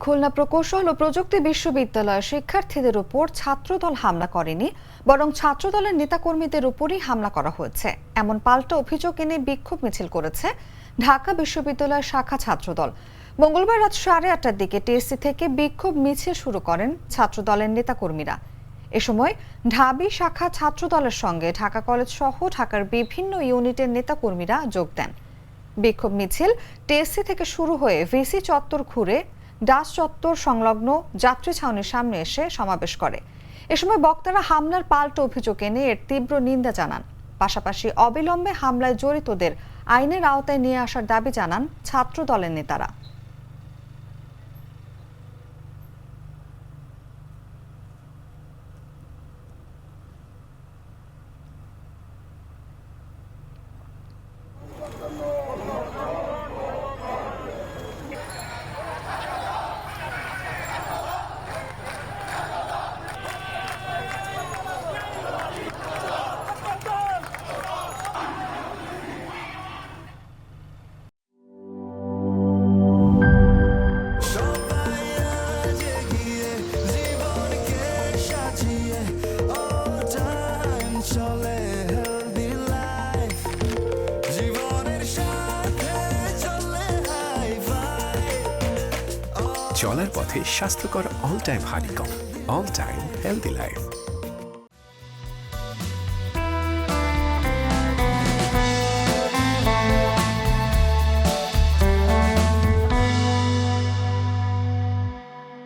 খুলনা প্রকৌশল ও প্রযুক্তি বিশ্ববিদ্যালয়ের শিক্ষার্থীদের উপর ছাত্রদল হামলা করেনি, বরং ছাত্রদলের নেতাকর্মীদের উপরই হামলা করা হয়েছে এমন পাল্টা অভিযোগ এনে বিক্ষোভ মিছিল করেছে ঢাকা বিশ্ববিদ্যালয়ের শাখা ছাত্রদল। মঙ্গলবার রাত 8:30টার দিকে টিএসসি থেকে বিক্ষোভ মিছিল শুরু করেন ছাত্রদলের নেতাকর্মীরা। এ সময় ঢাবি শাখা ছাত্রদলের সঙ্গে ঢাকা কলেজ সহ ঢাকার বিভিন্ন ইউনিটের নেতাকর্মীরা যোগ দেন। বিক্ষোভ মিছিল টিএসসি থেকে শুরু হয়ে ভিসি চত্বর ঘুরে ডাস চত্বর সংলগ্ন যাত্রী ছাউনির সামনে এসে সমাবেশ করে। এ সময় বক্তারা হামলার পাল্টা অভিযোগ এনে এর তীব্র নিন্দা জানান। পাশাপাশি অবিলম্বে হামলায় জড়িতদের আইনের আওতায় নিয়ে আসার দাবি জানান ছাত্র দলের নেতারা। চলার পথে স্বাস্থ্যকর all time honeycomb, all time healthy life.